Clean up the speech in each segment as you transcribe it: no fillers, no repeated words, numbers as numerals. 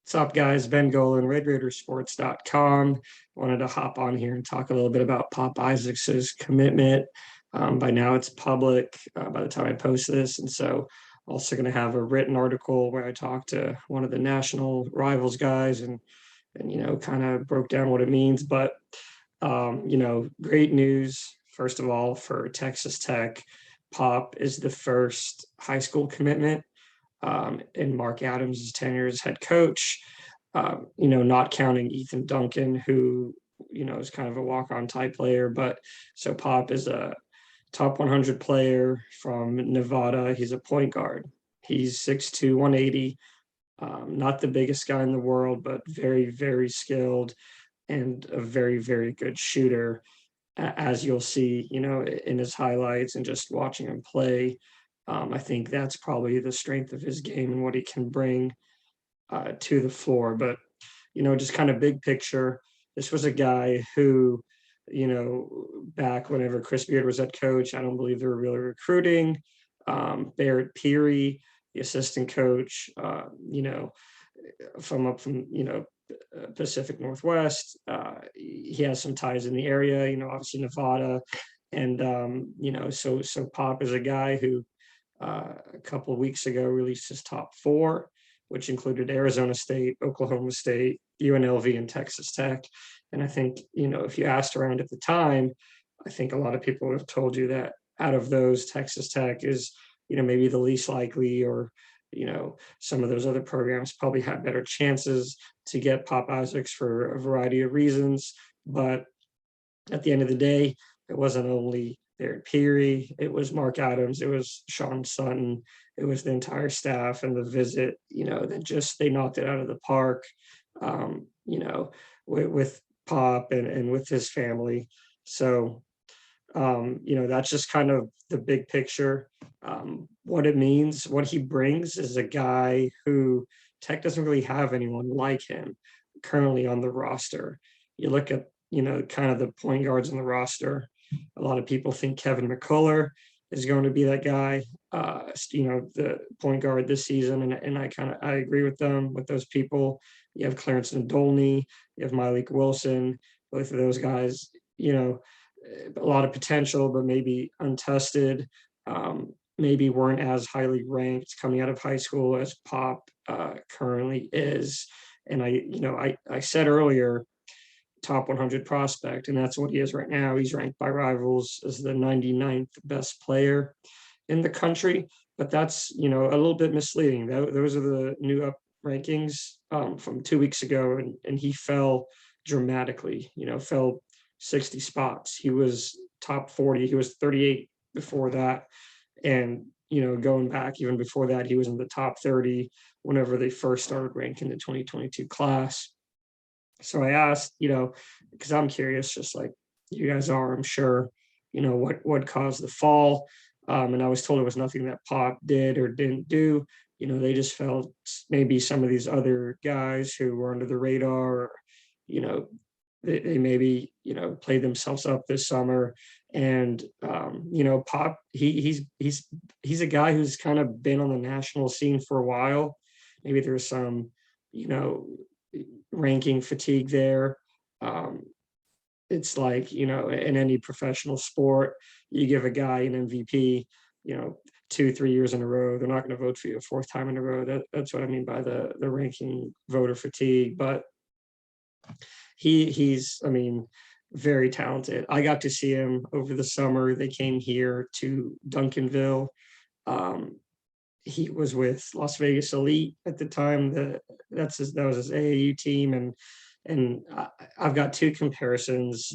What's up, guys? Ben Golan, RedRaidersports.com. Wanted to hop on here and talk a little bit about Pop Isaacs' commitment. By now, it's public by the time I post this. And so, also going to have a written article where I talk to one of the national rivals guys and kind of broke down what it means. But, great news, first of all, for Texas Tech. Pop is the first high school commitment in Mark Adams' tenure as head coach. Not counting Ethan Duncan, who is kind of a walk-on type player, but so Pop is a top 100 player from Nevada. He's a point guard. He's 6'2", 180. Not the biggest guy in the world, but very, very skilled and a very, very good shooter, as you'll see, in his highlights and just watching him play. I think that's probably the strength of his game and what he can bring to the floor. But, just kind of big picture, this was a guy who, back whenever Chris Beard was head coach, I don't believe they were really recruiting. Barrett Peary, the assistant coach, from Pacific Northwest. He has some ties in the area, obviously Nevada. And, so Pop is a guy who a couple of weeks ago released his top four, which included Arizona State, Oklahoma State, UNLV, and Texas Tech. And I think, if you asked around at the time, I think a lot of people would have told you that out of those, Texas Tech is, maybe the least likely, or, some of those other programs probably had better chances to get Pop Isaacs for a variety of reasons. But at the end of the day, it wasn't only Barrett Peary, it was Mark Adams, it was Sean Sutton, it was the entire staff and the visit, they knocked it out of the park, with Pop and with his family. So, that's just kind of the big picture. What it means, what he brings is a guy who Tech doesn't really have anyone like him currently on the roster. You look at, kind of the point guards on the roster. A lot of people think Kevin McCullough is going to be that guy, the point guard this season. And I agree with them, with those people. You have Clarence Nadolny, you have Malik Wilson, both of those guys, a lot of potential, but maybe untested, maybe weren't as highly ranked coming out of high school as Pop currently is. And I said earlier, top 100 prospect, and that's what he is right now. He's ranked by Rivals as the 99th best player in the country, but that's, a little bit misleading. Those are the new up rankings from 2 weeks ago, and he fell dramatically, fell 60 spots. He was top 40. He was 38 before that. And, going back even before that, he was in the top 30 whenever they first started ranking the 2022 class. So I asked, because I'm curious, just like you guys are, I'm sure, what caused the fall. And I was told it was nothing that Pop did or didn't do. They just felt maybe some of these other guys who were under the radar, or, they maybe, played themselves up this summer. And, Pop, he's a guy who's kind of been on the national scene for a while. Maybe there's some, ranking fatigue there. It's like, in any professional sport, you give a guy an MVP, 2-3 years in a row, they're not going to vote for you a fourth time in a row. That's what I mean by the ranking voter fatigue. But he's very talented. I got to see him over the summer. They came here to Duncanville. He was with Las Vegas Elite at the time. That was his AAU team, and I've got two comparisons.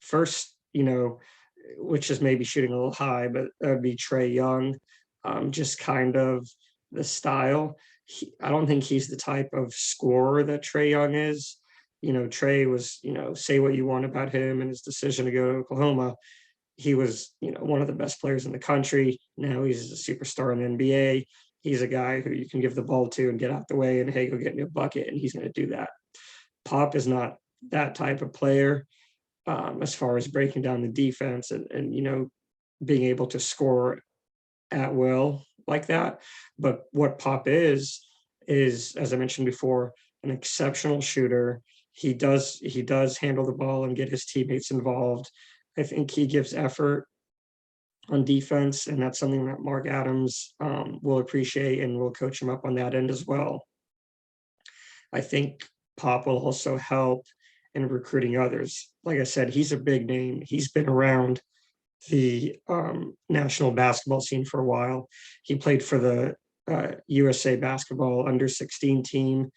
First, which is maybe shooting a little high, but that would be Trae Young. Just kind of the style. I don't think he's the type of scorer that Trae Young is. Trae was, say what you want about him and his decision to go to Oklahoma. He was, one of the best players in the country. Now he's a superstar in the NBA. He's a guy who you can give the ball to and get out the way and, hey, go get me a bucket, and he's going to do that. Pop is not that type of player, as far as breaking down the defense and being able to score at will like that. But what Pop is is, as I mentioned before, an exceptional shooter. He does handle the ball and get his teammates involved. I think he gives effort on defense, and that's something that Mark Adams will appreciate and will coach him up on that end as well. I think Pop will also help in recruiting others. Like I said, he's a big name. He's been around the national basketball scene for a while. He played for the USA basketball under 16 team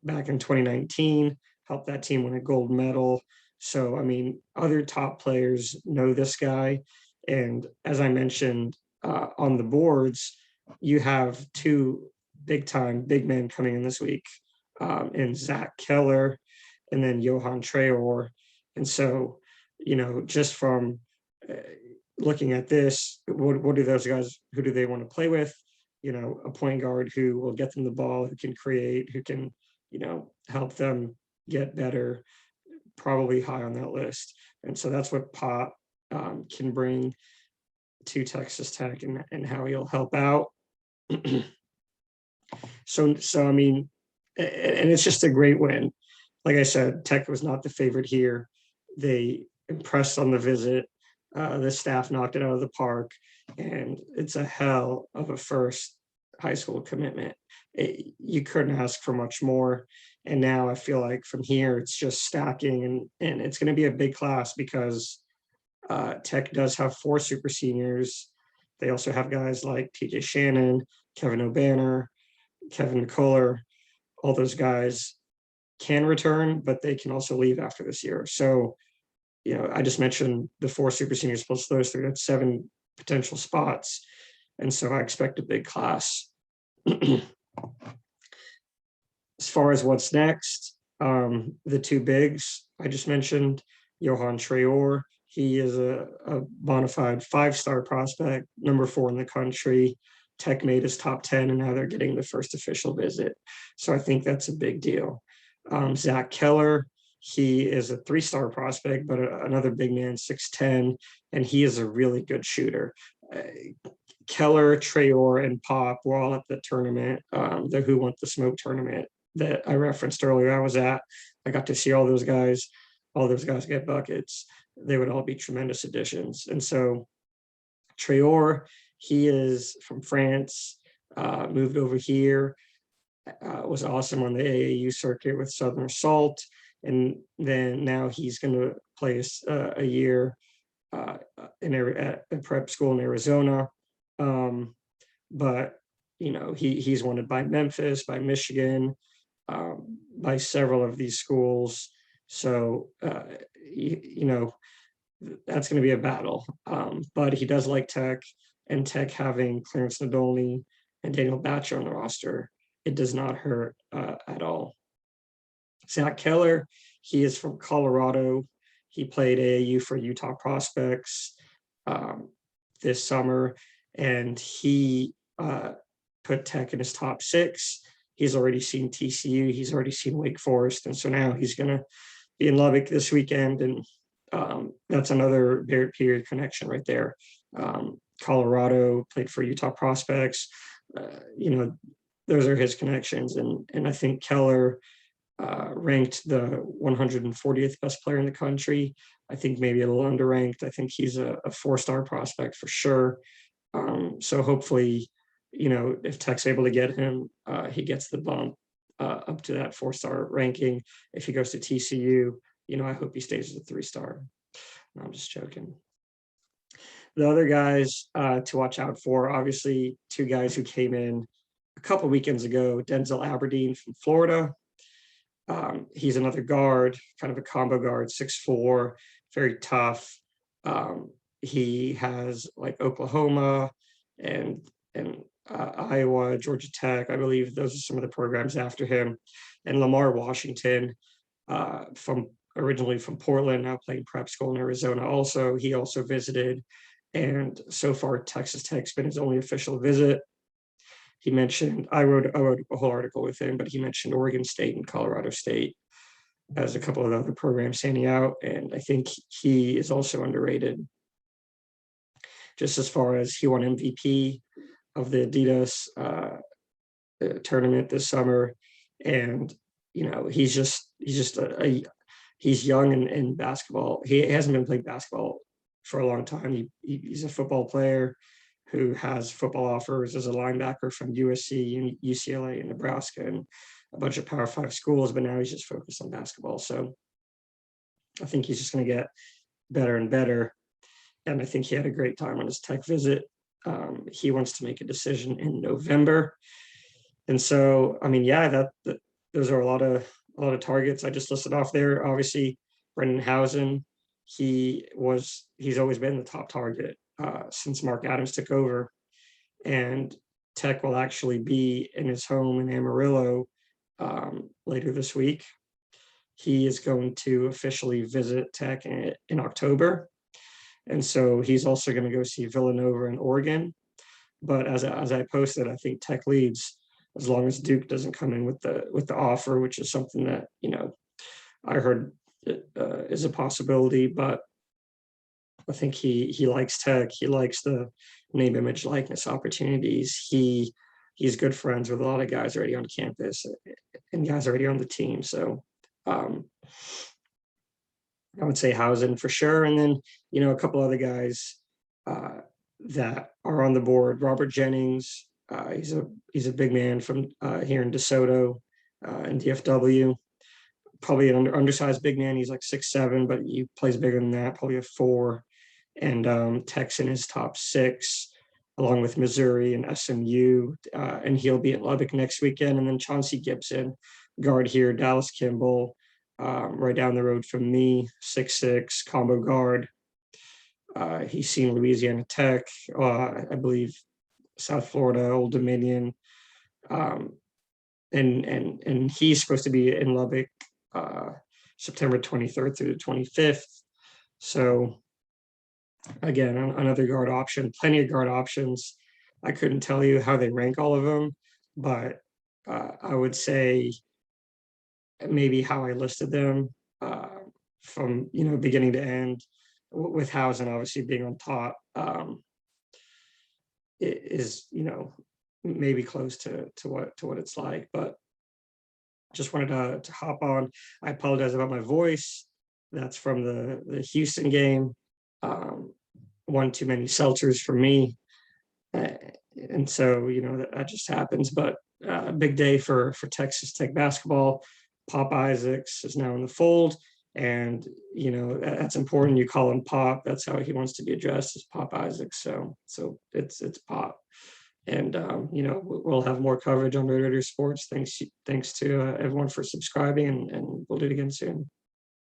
back in 2019, helped that team win a gold medal. So, I mean, other top players know this guy. And as I mentioned on the boards, you have two big time big men coming in this week in Zach Keller and then Johan Traor. And so, just from looking at this, what do those guys, who do they want to play with? A point guard who will get them the ball, who can create, who can, help them get better, probably high on that list. And so that's what Pop can bring to Texas Tech and how he'll help out. So I mean, and it's just a great win. Like I said, Tech was not the favorite here. They impressed on the visit. The staff knocked it out of the park, and it's a hell of a first high school commitment. You couldn't ask for much more. And now I feel like from here, it's just stacking, and it's going to be a big class because Tech does have 4 super seniors. They also have guys like TJ Shannon, Kevin O'Banner, Kevin McCullough. All those guys can return, but they can also leave after this year. So, I just mentioned the 4 super seniors plus those 3, that's 7 potential spots. And so I expect a big class. As far as what's next, the 2 bigs I just mentioned, Johan Traor, he is a bona fide 5-star prospect, number 4 in the country. Tech made his top 10, and now they're getting the first official visit. So I think that's a big deal. Zach Keller, he is a 3-star prospect, but another big man, 6'10", and he is a really good shooter. Keller, Traor, and Pop were all at the tournament, the Who Want the Smoke tournament that I referenced earlier. I was at. I got to see all those guys. All those guys get buckets. They would all be tremendous additions. And so Traor, he is from France, moved over here, was awesome on the AAU circuit with Southern Assault. And then now he's going to play a year at a prep school in Arizona. But, he's wanted by Memphis, by Michigan, by several of these schools. So, that's going to be a battle. But he does like Tech, and Tech having Clarence Nadolny and Daniel Batcher on the roster, it does not hurt at all. Zach Keller, he is from Colorado. He played AAU for Utah Prospects this summer, and he put Tech in his top 6. He's already seen TCU. He's already seen Wake Forest. And so now he's going to be in Lubbock this weekend. And that's another Barrett Period connection right there. Colorado, played for Utah Prospects. Those are his connections. And I think Keller ranked the 140th best player in the country. I think maybe a little underranked. I think he's a 4-star prospect for sure. So hopefully, if Tech's able to get him, he gets the bump up to that 4-star ranking. If he goes to TCU, I hope he stays as a 3-star. No, I'm just joking. The other guys to watch out for, obviously, 2 guys who came in a couple weekends ago, Denzel Aberdeen from Florida. He's another guard, kind of a combo guard, 6'4", very tough. He has like Oklahoma and Iowa, Georgia Tech. I believe those are some of the programs after him. And Lamar Washington, originally from Portland, now playing prep school in Arizona. Also, he also visited, and so far Texas Tech's been his only official visit. He mentioned, I wrote a whole article with him, but he mentioned Oregon State and Colorado State as a couple of other programs standing out. And I think he is also underrated. Just as far as he won MVP of the Adidas tournament this summer, and he's young in basketball. He hasn't been playing basketball for a long time. He's a football player who has football offers as a linebacker from USC and UCLA and Nebraska and a bunch of Power 5 schools, but now he's just focused on basketball. So I think he's just going to get better and better. And I think he had a great time on his Tech visit. He wants to make a decision in November. And so, I mean, yeah, those are a lot of targets I just listed off there. Obviously, Brendan Housen, he's always been the top target since Mark Adams took over. And Tech will actually be in his home in Amarillo later this week. He is going to officially visit Tech in October. And so he's also going to go see Villanova in Oregon. But as I posted, I think Tech leads as long as Duke doesn't come in with the offer, which is something that I heard is a possibility. But I think he likes Tech. He likes the name, image, likeness opportunities. He's good friends with a lot of guys already on campus and guys already on the team. So I would say Housen for sure. And then, a couple other guys that are on the board. Robert Jennings, he's a big man from here in DeSoto in DFW. Probably an undersized big man. He's like 6'7", but he plays bigger than that, probably a 4. And Tech's in his top 6, along with Missouri and SMU. And he'll be at Lubbock next weekend. And then Chauncey Gibson, guard here, Dallas Kimball, right down the road from me, 6'6", combo guard. He's seen Louisiana Tech, I believe South Florida, Old Dominion, and he's supposed to be in Lubbock September 23rd through the 25th. So again, another guard option, plenty of guard options. I couldn't tell you how they rank all of them, but I would say maybe how I listed them from beginning to end, with Housen obviously being on top, it is maybe close to what it's like. But just wanted to hop on. I apologize about my voice. That's from the Houston game. One too many seltzers for me, and so that just happens. But a big day for Texas Tech basketball. Pop Isaacs is now in the fold, and that's important. You call him Pop. That's how he wants to be addressed, as Pop Isaacs. So it's Pop, and we'll have more coverage on Red Raider Sports. Thanks to everyone for subscribing, and we'll do it again soon.